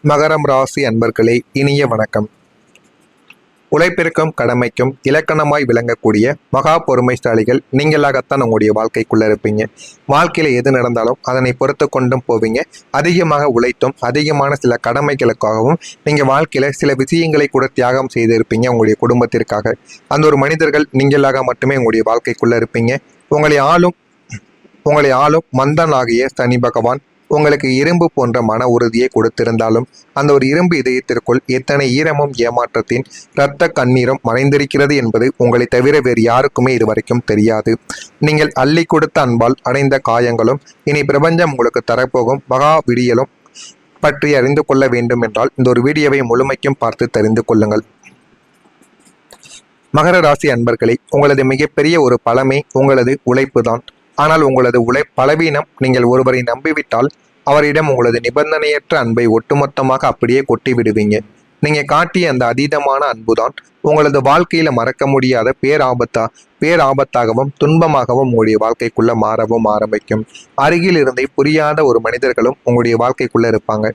மகரம் ராசி அன்பர்களே, இனிய வணக்கம். உழைப்பிற்கும் கடமைக்கும் இலக்கணமாய் விளங்கக்கூடிய மகா பொறுமைசாலிகள் நீங்களாகத்தான் உங்களுடைய வாழ்க்கைக்குள்ள இருப்பீங்க. வாழ்க்கையில எது நடந்தாலும் அதனை பொறுத்து கொண்டும் போவீங்க. அதிகமாக உழைத்தும் அதிகமான சில கடமைகளுக்காகவும் நீங்க வாழ்க்கையில சில விஷயங்களை கூட தியாகம் செய்திருப்பீங்க உங்களுடைய குடும்பத்திற்காக. அந்த ஒரு மனிதர்கள் நீங்களாக மட்டுமே உங்களுடைய வாழ்க்கைக்குள்ள இருப்பீங்க. உங்களை ஆளும் மந்தனாகிய சனி பகவான் உங்களுக்கு இரும்பு போன்ற மன உறுதியை கொடுத்திருந்தாலும் அந்த ஒரு இரும்பு இதயத்திற்குள் எத்தனை ஈரமும் ஏமாற்றத்தின் இரத்த கண்ணீரும் மறைந்திருக்கிறது என்பது உங்களை தவிர வேறு யாருக்குமே இதுவரைக்கும் தெரியாது. நீங்கள் அள்ளி கொடுத்த அன்பால் அடைந்த காயங்களும் இனி பிரபஞ்சம் உங்களுக்கு தரப்போகும் மகா விடியலும் பற்றி அறிந்து கொள்ள வேண்டும் என்றால் இந்த ஒரு வீடியோவை முழுமைக்கும் பார்த்து தெரிந்து கொள்ளுங்கள். மகர ராசி அன்பர்களே, உங்களது மிகப்பெரிய ஒரு பலமே உங்களது உழைப்பு தான். ஆனால் உங்களது பலவீனம், நீங்கள் ஒருவரை நம்பிவிட்டால் அவரிடம் உங்களது நிபந்தனையற்ற அன்பை ஒட்டுமொத்தமாக அப்படியே கொட்டி விடுவீங்க. நீங்க காட்டிய அந்த அதீதமான அன்புதான் உங்களது வாழ்க்கையில மறக்க முடியாத பேராபத்தாகவும் துன்பமாகவும் உங்களுடைய வாழ்க்கைக்குள்ள மாறவும் ஆரம்பிக்கும். அருகில் இருந்தே புரியாத ஒரு மனிதர்களும் உங்களுடைய வாழ்க்கைக்குள்ள இருப்பாங்க.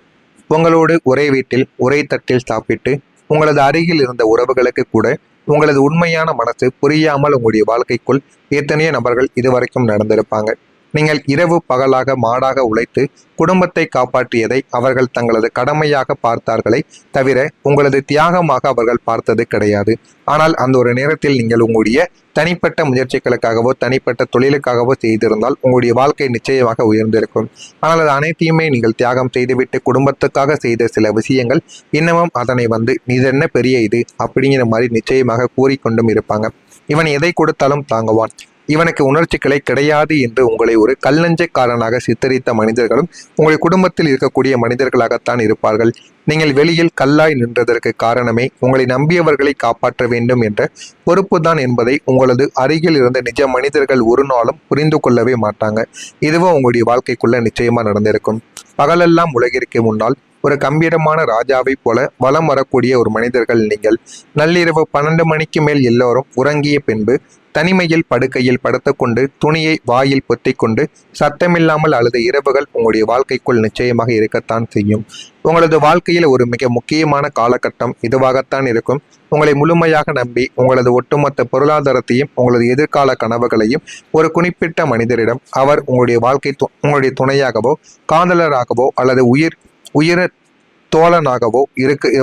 உங்களோடு ஒரே வீட்டில் ஒரே தட்டில் சாப்பிட்டு உங்களது அருகில் இருந்த உறவுகளுக்கு கூட உங்களது உண்மையான மனசு புரியாமல் உங்களுடைய வாழ்க்கைக்குள் எத்தனையோ நபர்கள் இதுவரைக்கும் நடந்திருப்பாங்க. நீங்கள் இரவு பகலாக மாடாக உழைத்து குடும்பத்தை காப்பாற்றியதை அவர்கள் தங்களது கடமையாக பார்த்தார்களே தவிர உங்களது தியாகமாக அவர்கள் பார்த்தது கிடையாது. ஆனால் அந்த ஒரு நேரத்தில் நீங்கள் உங்களுடைய தனிப்பட்ட முயற்சிகளுக்காகவோ தனிப்பட்ட தொழிலுக்காகவோ செய்திருந்தால் உங்களுடைய வாழ்க்கை நிச்சயமாக உயர்ந்திருக்கும். ஆனால் அது அனைத்தையுமே நீங்கள் தியாகம் செய்துவிட்டு குடும்பத்துக்காக செய்த சில விஷயங்கள் இன்னமும் அதனை இது என்ன பெரிய இது அப்படிங்கிற மாதிரி நிச்சயமாக கூறிக்கொண்டும் இருப்பாங்க. இவன் எதை கொடுத்தாலும் தாங்குவான், இவனுக்கு உணர்ச்சிகளை கிடையாது என்று உங்களை ஒரு கல்லஞ்சக்காரனாக சித்தரித்த மனிதர்களும் உங்கள் குடும்பத்தில் இருக்கக்கூடிய மனிதர்களாகத்தான் இருப்பார்கள். நீங்கள் வெளியில் கல்லாய் நின்றதற்கு காரணமே உங்களை நம்பியவர்களை காப்பாற்ற வேண்டும் என்ற பொறுப்பு தான் என்பதை உங்களது அருகில் இருந்த நிஜ மனிதர்கள் ஒரு நாளும் புரிந்து கொள்ளவே மாட்டாங்க. இதுவும் உங்களுடைய வாழ்க்கைக்குள்ள நிச்சயமா நடந்திருக்கும். பகலெல்லாம் உலகிற்கு முன்னால் ஒரு கம்பீரமான ராஜாவை போல வலம் வரக்கூடிய ஒரு மனிதர்கள் நீங்கள். நள்ளிரவு 12 மணிக்கு மேல் எல்லோரும் உறங்கிய பின்பு தனிமையில் படுக்கையில் படுத்துக்கொண்டு துணியை வாயில் பொத்திக்கொண்டு சத்தமில்லாமல் அழுத இரவுகள் உங்களுடைய வாழ்க்கைக்குள் நிச்சயமாக இருக்கத்தான் செய்யும். உங்களது வாழ்க்கையில் ஒரு மிக முக்கியமான காலகட்டம் இதுவாகத்தான் இருக்கும். உங்களை முழுமையாக நம்பி உங்களது ஒட்டுமொத்த பொருளாதாரத்தையும் உங்களது எதிர்கால கனவுகளையும் ஒரு குறிப்பிட்ட மனிதரிடம் அவர் உங்களுடைய துணையாகவோ காதலராகவோ அல்லது உயிர தோழனாகவோ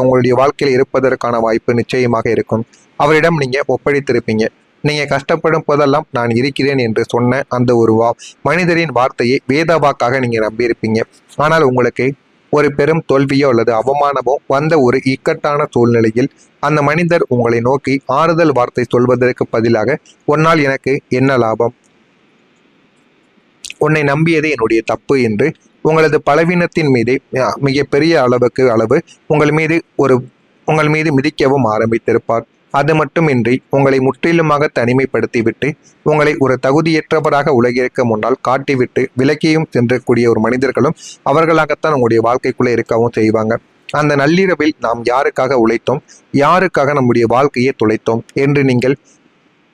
உங்களுடைய வாழ்க்கையில் இருப்பதற்கான வாய்ப்பு நிச்சயமாக இருக்கும். அவரிடம் நீங்க ஒப்படைத்திருப்பீங்க. நீங்க கஷ்டப்படும் போதெல்லாம் நான் இருக்கிறேன் என்று சொன்ன அந்த ஒரு மனிதரின் வார்த்தையை வேத வாக்காக நீங்க நம்பியிருப்பீங்க. ஆனால் உங்களுக்கு ஒரு பெரும் தோல்வியோ அல்லது அவமானமோ வந்த ஒரு இக்கட்டான சூழ்நிலையில் அந்த மனிதர் உங்களை நோக்கி ஆறுதல் வார்த்தை சொல்வதற்கு பதிலாக உன்னால் எனக்கு என்ன லாபம், உன்னை நம்பியது என்னுடைய தப்பு என்று உங்களது பலவீனத்தின் மீது மிக பெரிய அளவு உங்கள் மீது மிதிக்கவும் ஆரம்பித்திருப்பார். அது மட்டுமின்றி உங்களை முற்றிலுமாக தனிமைப்படுத்திவிட்டு உங்களை ஒரு தகுதியற்றவராக உலகிற்கு முன்னால் காட்டிவிட்டு விலக்கியும் சென்றக்கூடிய ஒரு மனிதர்களும் அவர்களாகத்தான் உங்களுடைய வாழ்க்கைக்குள்ளே இருக்கவும் செய்வாங்க. அந்த நள்ளிரவில் நாம் யாருக்காக உழைத்தோம், யாருக்காக நம்முடைய வாழ்க்கையை துளைத்தோம் என்று நீங்கள்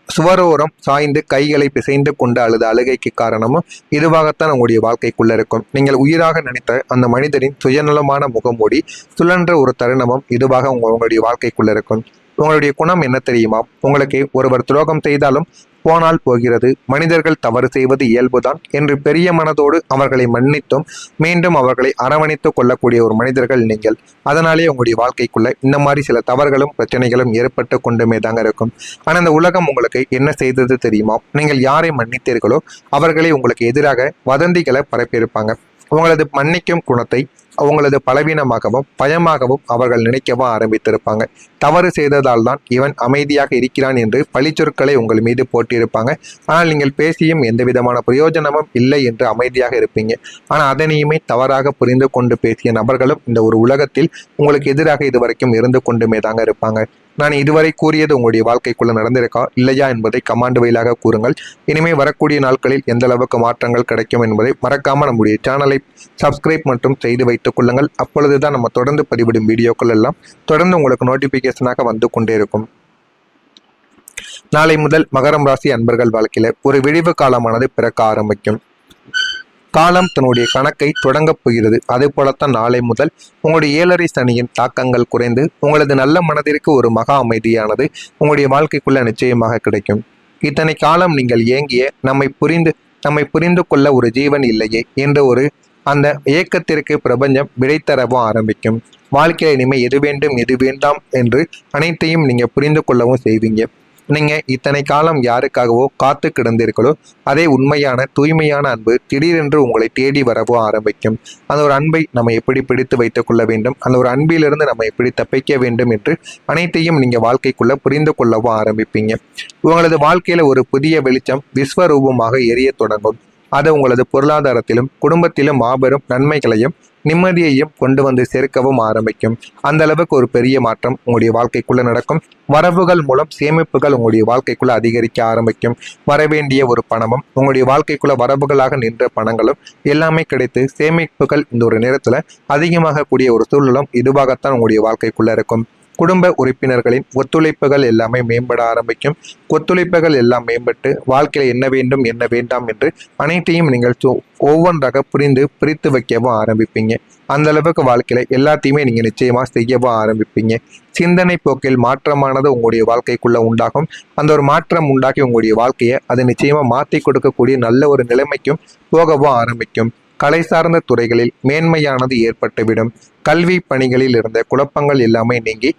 சுவரோரம் சாய்ந்து கைகளை பிசைந்து கொண்டு அழுத அழுகைக்கு காரணமும் இதுவாகத்தான் உங்களுடைய வாழ்க்கைக்குள்ள இருக்கும். நீங்கள் உயிராக நினைத்த அந்த மனிதரின் சுயநலமான முகமூடி சுழன்ற ஒரு தருணமும் இதுவாக உங்களுடைய வாழ்க்கைக்குள்ள இருக்கும். உங்களுடைய குணம் என்ன தெரியுமா? உங்களுக்கு ஒருவர் துரோகம் செய்தாலும் போனால் போகிறது, மனிதர்கள் தவறு செய்வது இயல்புதான் என்று பெரிய மனதோடு அவர்களை மன்னித்தும் மீண்டும் அவர்களை அரவணைத்து கொள்ளக்கூடிய ஒரு மனிதர்கள் நீங்கள். அதனாலே உங்களுடைய வாழ்க்கைக்குள்ள இந்த மாதிரி சில தவறுகளும் பிரச்சனைகளும் ஏற்பட்டு கொண்டுமே தாங்க இருக்கும். ஆனால் இந்த உலகம் உங்களுக்கு என்ன செய்தது தெரியுமா? நீங்கள் யாரை மன்னித்தீர்களோ அவர்களை உங்களுக்கு எதிராக வதந்திகளை பரப்பியிருப்பாங்க. உங்களது மன்னிக்கும் குணத்தை உங்களது பலவீனமாகவும் பயமாகவும் அவர்கள் நினைக்கவும் ஆரம்பித்திருப்பாங்க. தவறு செய்ததால் தான் இவன் அமைதியாக இருக்கிறான் என்று பழிச்சொற்களை உங்கள் மீது போட்டிருப்பாங்க. ஆனால் நீங்கள் பேசியும் எந்த விதமான பிரயோஜனமும் இல்லை என்று அமைதியாக இருப்பீங்க. ஆனால் அதனையுமே தவறாக புரிந்து கொண்டு பேசிய நபர்களும் இந்த ஒரு உலகத்தில் உங்களுக்கு எதிராக இதுவரைக்கும் இருந்து கொண்டுமே தாங்க இருப்பாங்க. நான் இதுவரை கூறியது உங்களுடைய வாழ்க்கைக்குள்ள நடந்திருக்கா இல்லையா என்பதை கமாண்ட் வழியாக கூறுங்கள். இனிமே வரக்கூடிய நாட்களில் எந்த அளவுக்கு மாற்றங்கள் கிடைக்கும் என்பதை மறக்காமல் நம்முடைய சேனலை சப்ஸ்கிரைப் மற்றும் செய்து வைத்துக் கொள்ளுங்கள். அப்பொழுதுதான் நம்ம தொடர்ந்து பதிவிடும் வீடியோக்கள் எல்லாம் தொடர்ந்து உங்களுக்கு நோட்டிபிகேஷனாக வந்து கொண்டே இருக்கும். நாளை முதல் மகரம் ராசி அன்பர்கள் வாழ்க்கையில ஒரு விழிவு காலமானது பிறக்க ஆரம்பிக்கும். காலம் தன்னுடைய கணக்கை தொடங்கப் போகிறது. அதே போலத்தான் நாளை முதல் உங்களுடைய 7.5 சனியின் தாக்கங்கள் குறைந்து உங்களது நல்ல மனதிற்கு ஒரு மகா அமைதியானது உங்களுடைய வாழ்க்கைக்குள்ள நிச்சயமாக கிடைக்கும். இத்தனை காலம் நீங்கள் ஏங்கிய நம்மை புரிந்து கொள்ள ஒரு ஜீவன் இல்லையே என்ற ஒரு அந்த ஏக்கத்திற்கு பிரபஞ்சம் விடை தரவும் ஆரம்பிக்கும். வாழ்க்கையில இனிமேல் எது வேண்டும் எது வேண்டாம் என்று அனைத்தையும் நீங்க புரிந்து கொள்ளவும் செய்வீங்க. நீங்க இத்தனை காலம் யாருக்காகவோ காத்து கிடந்தீர்களோ அதே உண்மையான தூய்மையான அன்பு திடீரென்று உங்களை தேடி வரவும் ஆரம்பிக்கும். அந்த ஒரு அன்பை நம்ம எப்படி பிடித்து வைத்துக் கொள்ள வேண்டும், அந்த ஒரு அன்பிலிருந்து நம்ம எப்படி தப்பிக்க வேண்டும் என்று அனைத்தையும் நீங்க வாழ்க்கைக்குள்ள புரிந்து கொள்ளவும் ஆரம்பிப்பீங்க. உங்களது வாழ்க்கையில ஒரு புதிய வெளிச்சம் விஸ்வரூபமாக எரிய தொடங்கும். அது உங்களது பொருளாதாரத்திலும் குடும்பத்திலும் மாபெரும் நன்மைகளையும் நிம்மதியையும் கொண்டு வந்து சேர்க்கவும் ஆரம்பிக்கும். அந்த அளவுக்கு ஒரு பெரிய மாற்றம் உங்களுடைய வாழ்க்கைக்குள்ள நடக்கும். வரவுகள் மூலம் சேமிப்புகள் உங்களுடைய வாழ்க்கைக்குள்ள அதிகரிக்க ஆரம்பிக்கும். வரவேண்டிய ஒரு பணமும் உங்களுடைய வாழ்க்கைக்குள்ள வரவுகளாக நின்ற பணங்களும் எல்லாமே கிடைத்து சேமிப்புகள் இந்த ஒரு நேரத்துல அதிகமாக கூடிய ஒரு சூழலும் இதுவாகத்தான் உங்களுடைய வாழ்க்கைக்குள்ள இருக்கும். குடும்ப உறுப்பினர்களின் ஒத்துழைப்புகள் எல்லாமே மேம்பட ஆரம்பிக்கும். ஒத்துழைப்புகள் எல்லாம் மேம்பட்டு வாழ்க்கையில் என்ன வேண்டும் என்ன வேண்டாம் என்று அனைத்தையும் நீங்கள் ஒவ்வொன்றாக பிரித்து வைக்கவும் ஆரம்பிப்பீங்க. அந்த அளவுக்கு வாழ்க்கையில எல்லாத்தையுமே நீங்க நிச்சயமா செய்யவும் ஆரம்பிப்பீங்க. சிந்தனை போக்கில் மாற்றமானது உங்களுடைய வாழ்க்கைக்குள்ள உண்டாகும். அந்த ஒரு மாற்றம் உண்டாக்கி உங்களுடைய வாழ்க்கையை அது நிச்சயமா மாற்றி கொடுக்கக்கூடிய நல்ல ஒரு நிலைமைக்கும் போகவும் ஆரம்பிக்கும். கலை சார்ந்த துறைகளில் மேன்மையானது ஏற்பட்டுவிடும். கல்வி பணிகளில் இருந்த குழப்பங்கள் எல்லாமே நீங்கி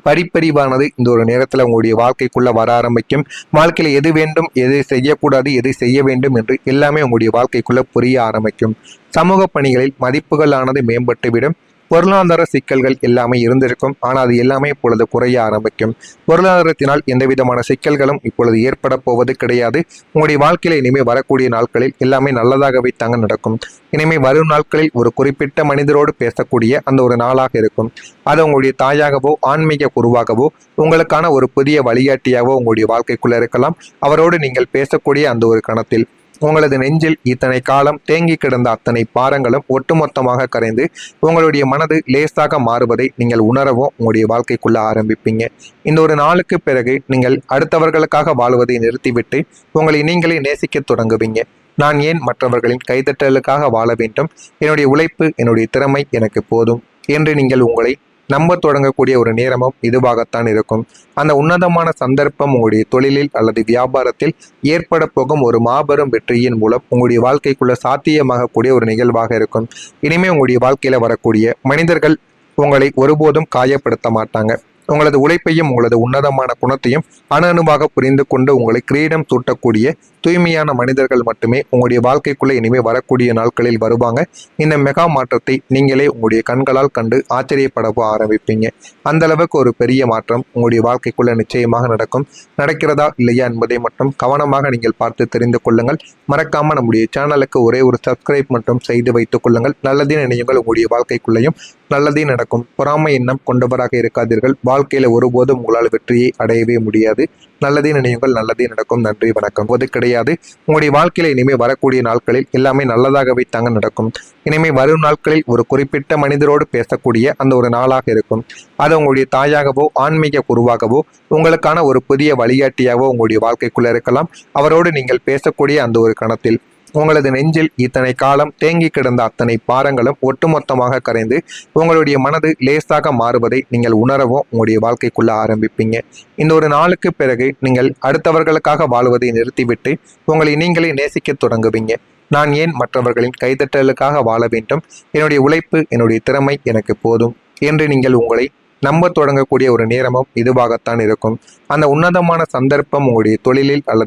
படிப்பறிவானது இந்த ஒரு நேரத்துல உங்களுடைய வாழ்க்கைக்குள்ள வர ஆரம்பிக்கும். வாழ்க்கையில எது வேண்டும் எது செய்யக்கூடாது எது செய்ய வேண்டும் என்று எல்லாமே உங்களுடைய வாழ்க்கைக்குள்ள புரிய ஆரம்பிக்கும். சமூக பணிகளில் மதிப்புகளானது மேம்பட்டுவிடும். பொருளாதார சிக்கல்கள் எல்லாமே இருந்திருக்கும். ஆனால் அது எல்லாமே இப்பொழுது குறைய ஆரம்பிக்கும். பொருளாதாரத்தினால் எந்த விதமான சிக்கல்களும் இப்பொழுது ஏற்பட போவது கிடையாது. உங்களுடைய வாழ்க்கையில இனிமேல் வரக்கூடிய நாட்களில் எல்லாமே நல்லதாகவே தாங்க நடக்கும். இனிமேல் வரும் நாட்களில் ஒரு குறிப்பிட்ட மனிதரோடு பேசக்கூடிய அந்த ஒரு நாளாக இருக்கும். அது உங்களுடைய தாயாகவோ ஆன்மீக குருவாகவோ உங்களுக்கான ஒரு புதிய வழிகாட்டியாகவோ உங்களுடைய வாழ்க்கைக்குள்ள இருக்கலாம். அவரோடு நீங்கள் பேசக்கூடிய அந்த ஒரு கணத்தில் உங்களது நெஞ்சில் இத்தனை காலம் தேங்கி கிடந்த அத்தனை பாரங்களும் ஒட்டுமொத்தமாக கரைந்து உங்களுடைய மனது லேசாக மாறுவதை நீங்கள் உணரவும் உங்களுடைய வாழ்க்கைக்குள்ள ஆரம்பிப்பீங்க. இந்த ஒரு நாளுக்கு பிறகு நீங்கள் அடுத்தவர்களுக்காக வாழ்வதை நிறுத்திவிட்டு உங்களை நீங்களே நேசிக்க தொடங்குவீங்க. நான் ஏன் மற்றவர்களின் கைதட்டலுக்காக வாழ வேண்டும், என்னுடைய உழைப்பு என்னுடைய திறமை எனக்கு போதும் என்று நீங்கள் உங்களை நம்ப தொடங்கக்கூடிய ஒரு நேரமும் இதுவாகத்தான் இருக்கும். அந்த உன்னதமான சந்தர்ப்பம் உங்களுடைய தொழிலில் அல்லது வியாபாரத்தில் ஏற்பட போகும் ஒரு மாபெரும் வெற்றியின் மூலம் உங்களுடைய வாழ்க்கைக்குள்ள சாத்தியமாகக்கூடிய ஒரு நிகழ்வாக இருக்கும். இனிமே உங்களுடைய வாழ்க்கையில வரக்கூடிய மனிதர்கள் உங்களை ஒருபோதும் காயப்படுத்த மாட்டாங்க. உங்களது உழைப்பையும் உங்களது உன்னதமான குணத்தையும் அணுவாக புரிந்து கொண்டு உங்களை கிரீடம் சூட்டக்கூடிய தூய்மையான மனிதர்கள் மட்டுமே உங்களுடைய வாழ்க்கைக்குள்ள இனிமே வரக்கூடிய நாட்களில் வருவாங்க. இந்த மெகா மாற்றத்தை நீங்களே உங்களுடைய கண்களால் கண்டு ஆச்சரியப்படவும் ஆரம்பிப்பீங்க. அந்த அளவுக்கு ஒரு பெரிய மாற்றம் உங்களுடைய வாழ்க்கைக்குள்ள நிச்சயமாக நடக்கும். நடக்கிறதா இல்லையா என்பதை மட்டும் கவனமாக நீங்கள் பார்த்து தெரிந்து கொள்ளுங்கள். மறக்காம நம்முடைய சேனலுக்கு ஒரே ஒரு சப்ஸ்கிரைப் மட்டும் செய்து வைத்துக் கொள்ளுங்கள். நல்லதே நினையுங்கள். உங்களுடைய வாழ்க்கைக்குள்ளையும் நல்லதே நடக்கும். பொறாமை எண்ணம் கொண்டவராக இருக்காதீர்கள். வாழ்க்கையில ஒருபோதும் உங்களால் வெற்றியை அடையவே முடியாது. நல்லதே நினையுங்கள். நல்லதே நடக்கும். நன்றி, வணக்கம். போது கிடையாது. உங்களுடைய வாழ்க்கையில இனிமே வரக்கூடிய நாட்களில் எல்லாமே நல்லதாகவே தாங்க நடக்கும். இனிமே வரும் நாட்களில் ஒரு குறிப்பிட்ட மனிதரோடு பேசக்கூடிய அந்த ஒரு நாளாக இருக்கும். அது உங்களுடைய தாயாகவோ ஆன்மீக குருவாகவோ உங்களுக்கான ஒரு புதிய வழிகாட்டியாகவோ உங்களுடைய வாழ்க்கைக்குள்ள இருக்கலாம். அவரோடு நீங்கள் பேசக்கூடிய அந்த ஒரு கணத்தில் உங்களது நெஞ்சில் இத்தனை காலம் தேங்கி கிடந்த அத்தனை பாரங்களும் ஒட்டுமொத்தமாக கரைந்து உங்களுடைய மனது லேசாக மாறுவதை நீங்கள் உணரவும் உங்களுடைய வாழ்க்கைக்குள்ள ஆரம்பிப்பீங்க. இந்த ஒரு நாளுக்கு பிறகு நீங்கள் அடுத்தவர்களுக்காக வாழ்வதை நிறுத்திவிட்டு உங்களை நீங்களே நேசிக்க தொடங்குவீங்க. நான் ஏன் மற்றவர்களின் கைதட்டலுக்காக வாழ வேண்டும், என்னுடைய உழைப்பு என்னுடைய திறமை எனக்கு போதும் என்று நீங்கள் உங்களை நம்ப தொடங்கக்கூடிய ஒரு நேரமும் இதுவாகத்தான் இருக்கும். அந்த உன்னதமான சந்தர்ப்பம் உங்களுடைய தொழிலில் அல்லது